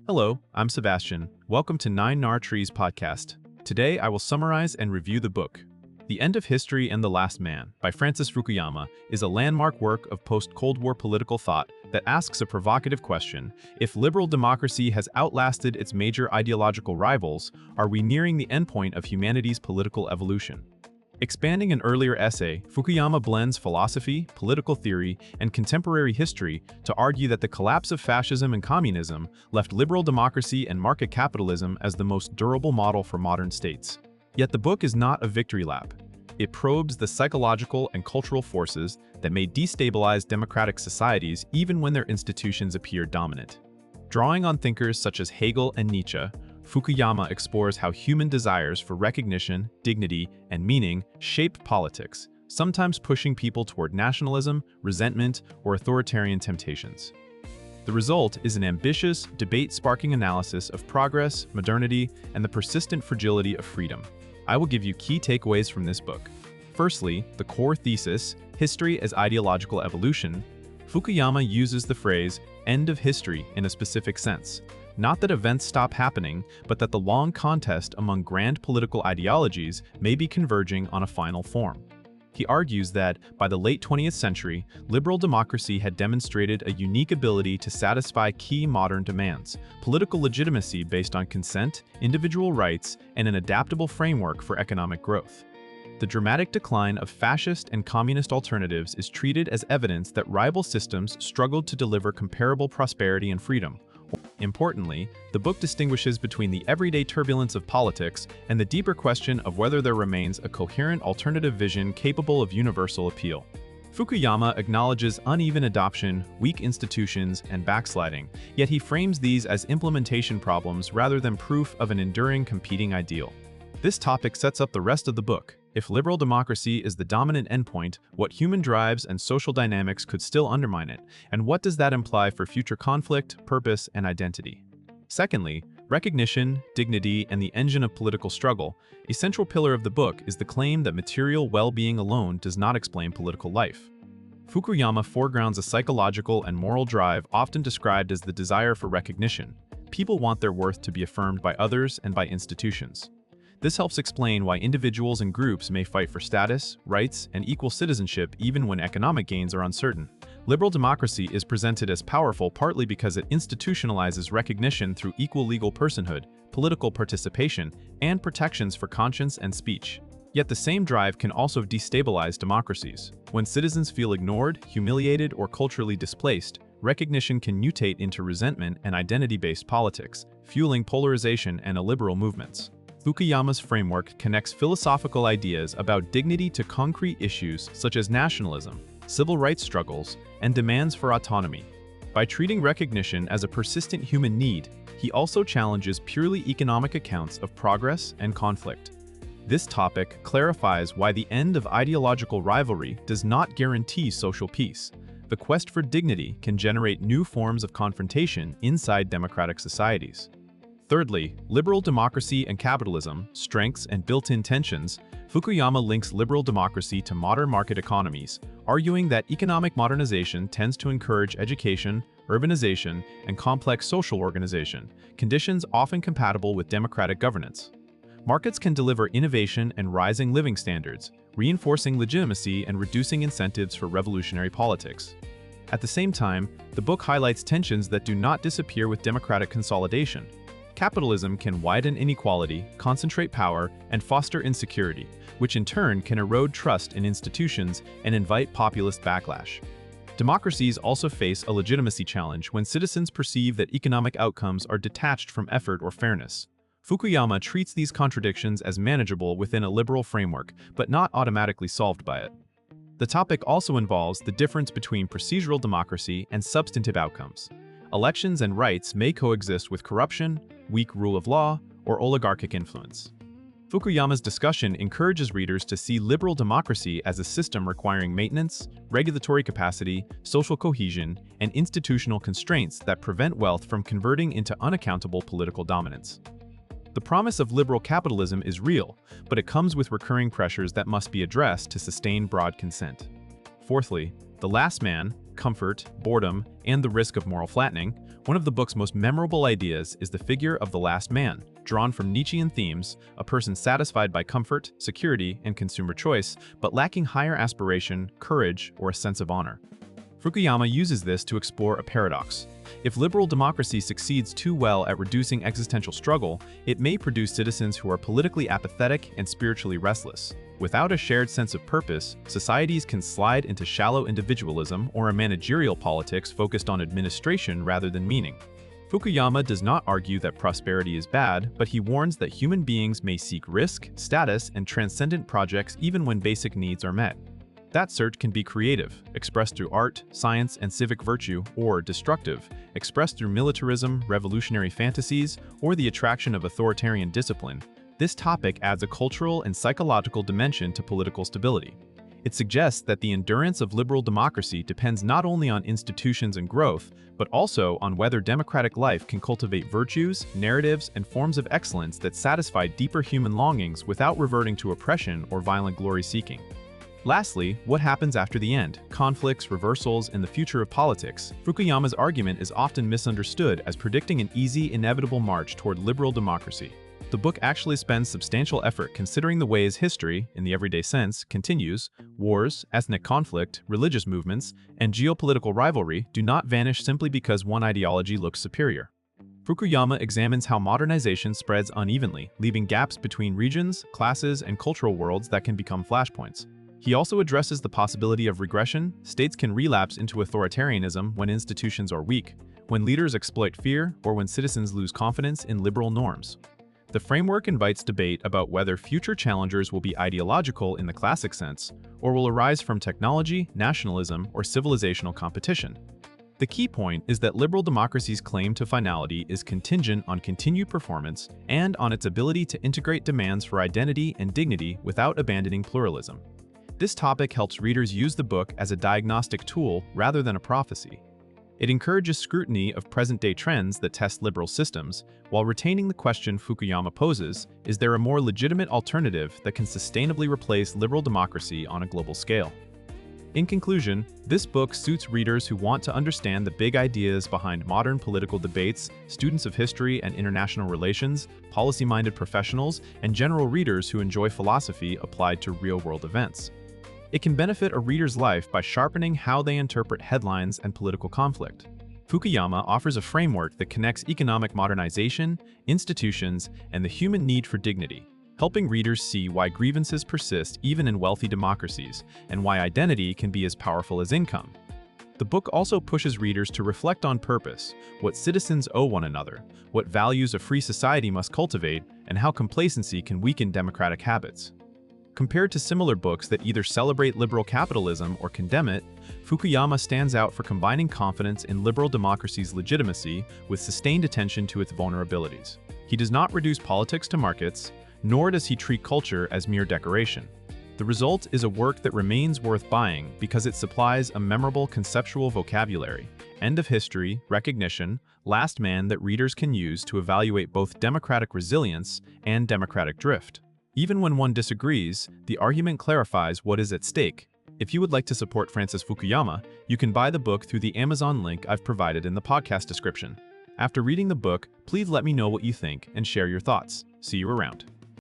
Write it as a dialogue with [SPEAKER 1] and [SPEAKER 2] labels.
[SPEAKER 1] Hello, I'm Sebastian. Welcome to Nine Nar Trees podcast. Today I will summarize and review the book. The End of History and the Last Man by Francis Fukuyama is a landmark work of post-Cold War political thought that asks a provocative question: if liberal democracy has outlasted its major ideological rivals, are we nearing the endpoint of humanity's political evolution? Expanding an earlier essay, Fukuyama blends philosophy, political theory, and contemporary history to argue that the collapse of fascism and communism left liberal democracy and market capitalism as the most durable model for modern states. Yet the book is not a victory lap. It probes the psychological and cultural forces that may destabilize democratic societies even when their institutions appear dominant. Drawing on thinkers such as Hegel and Nietzsche, Fukuyama explores how human desires for recognition, dignity, and meaning shape politics, sometimes pushing people toward nationalism, resentment, or authoritarian temptations. The result is an ambitious, debate-sparking analysis of progress, modernity, and the persistent fragility of freedom. I will give you key takeaways from this book. Firstly, the core thesis, History as Ideological Evolution. Fukuyama uses the phrase, end of history, in a specific sense. Not that events stop happening, but that the long contest among grand political ideologies may be converging on a final form. He argues that, by the late 20th century, liberal democracy had demonstrated a unique ability to satisfy key modern demands: political legitimacy based on consent, individual rights, and an adaptable framework for economic growth. The dramatic decline of fascist and communist alternatives is treated as evidence that rival systems struggled to deliver comparable prosperity and freedom. Importantly, the book distinguishes between the everyday turbulence of politics and the deeper question of whether there remains a coherent alternative vision capable of universal appeal. Fukuyama acknowledges uneven adoption, weak institutions, and backsliding, yet he frames these as implementation problems rather than proof of an enduring competing ideal. This topic sets up the rest of the book. If liberal democracy is the dominant endpoint, what human drives and social dynamics could still undermine it, and what does that imply for future conflict, purpose, and identity? Secondly, recognition, dignity, and the engine of political struggle. A central pillar of the book is the claim that material well-being alone does not explain political life. Fukuyama foregrounds a psychological and moral drive often described as the desire for recognition. People want their worth to be affirmed by others and by institutions. This helps explain why individuals and groups may fight for status, rights, and equal citizenship even when economic gains are uncertain. Liberal democracy is presented as powerful partly because it institutionalizes recognition through equal legal personhood, political participation, and protections for conscience and speech. Yet the same drive can also destabilize democracies. When citizens feel ignored, humiliated, or culturally displaced, recognition can mutate into resentment and identity-based politics, fueling polarization and illiberal movements. Fukuyama's framework connects philosophical ideas about dignity to concrete issues such as nationalism, civil rights struggles, and demands for autonomy. By treating recognition as a persistent human need, he also challenges purely economic accounts of progress and conflict. This topic clarifies why the end of ideological rivalry does not guarantee social peace. The quest for dignity can generate new forms of confrontation inside democratic societies. Thirdly, liberal democracy and capitalism, strengths and built-in tensions. Fukuyama links liberal democracy to modern market economies, arguing that economic modernization tends to encourage education, urbanization, and complex social organization, conditions often compatible with democratic governance. Markets can deliver innovation and rising living standards, reinforcing legitimacy and reducing incentives for revolutionary politics. At the same time, the book highlights tensions that do not disappear with democratic consolidation. Capitalism can widen inequality, concentrate power, and foster insecurity, which in turn can erode trust in institutions and invite populist backlash. Democracies also face a legitimacy challenge when citizens perceive that economic outcomes are detached from effort or fairness. Fukuyama treats these contradictions as manageable within a liberal framework, but not automatically solved by it. The topic also involves the difference between procedural democracy and substantive outcomes. Elections and rights may coexist with corruption, weak rule of law, or oligarchic influence. Fukuyama's discussion encourages readers to see liberal democracy as a system requiring maintenance, regulatory capacity, social cohesion, and institutional constraints that prevent wealth from converting into unaccountable political dominance. The promise of liberal capitalism is real, but it comes with recurring pressures that must be addressed to sustain broad consent. Fourthly, The Last Man comfort, boredom, and the risk of moral flattening, one of the book's most memorable ideas is the figure of the last man, drawn from Nietzschean themes, a person satisfied by comfort, security, and consumer choice, but lacking higher aspiration, courage, or a sense of honor. Fukuyama uses this to explore a paradox. If liberal democracy succeeds too well at reducing existential struggle, it may produce citizens who are politically apathetic and spiritually restless. Without a shared sense of purpose, societies can slide into shallow individualism or a managerial politics focused on administration rather than meaning. Fukuyama does not argue that prosperity is bad, but he warns that human beings may seek risk, status, and transcendent projects even when basic needs are met. That search can be creative, expressed through art, science, and civic virtue, or destructive, expressed through militarism, revolutionary fantasies, or the attraction of authoritarian discipline. This topic adds a cultural and psychological dimension to political stability. It suggests that the endurance of liberal democracy depends not only on institutions and growth, but also on whether democratic life can cultivate virtues, narratives, and forms of excellence that satisfy deeper human longings without reverting to oppression or violent glory-seeking. Lastly, what happens after the end? Conflicts, reversals, and the future of politics. Fukuyama's argument is often misunderstood as predicting an easy, inevitable march toward liberal democracy. The book actually spends substantial effort considering the ways history, in the everyday sense, continues. Wars, ethnic conflict, religious movements, and geopolitical rivalry do not vanish simply because one ideology looks superior. Fukuyama examines how modernization spreads unevenly, leaving gaps between regions, classes, and cultural worlds that can become flashpoints. He also addresses the possibility of regression. States can relapse into authoritarianism when institutions are weak, when leaders exploit fear, or when citizens lose confidence in liberal norms. The framework invites debate about whether future challengers will be ideological in the classic sense, or will arise from technology, nationalism, or civilizational competition. The key point is that liberal democracy's claim to finality is contingent on continued performance and on its ability to integrate demands for identity and dignity without abandoning pluralism. This topic helps readers use the book as a diagnostic tool rather than a prophecy. It encourages scrutiny of present-day trends that test liberal systems, while retaining the question Fukuyama poses, is there a more legitimate alternative that can sustainably replace liberal democracy on a global scale? In conclusion, this book suits readers who want to understand the big ideas behind modern political debates, students of history and international relations, policy-minded professionals, and general readers who enjoy philosophy applied to real-world events. It can benefit a reader's life by sharpening how they interpret headlines and political conflict. Fukuyama offers a framework that connects economic modernization, institutions, and the human need for dignity, helping readers see why grievances persist even in wealthy democracies, and why identity can be as powerful as income. The book also pushes readers to reflect on purpose, what citizens owe one another, what values a free society must cultivate, and how complacency can weaken democratic habits. Compared to similar books that either celebrate liberal capitalism or condemn it, Fukuyama stands out for combining confidence in liberal democracy's legitimacy with sustained attention to its vulnerabilities. He does not reduce politics to markets, nor does he treat culture as mere decoration. The result is a work that remains worth buying because it supplies a memorable conceptual vocabulary, end of history, recognition, last man that readers can use to evaluate both democratic resilience and democratic drift. Even when one disagrees, the argument clarifies what is at stake. If you would like to support Francis Fukuyama, you can buy the book through the Amazon link I've provided in the podcast description. After reading the book, please let me know what you think and share your thoughts. See you around.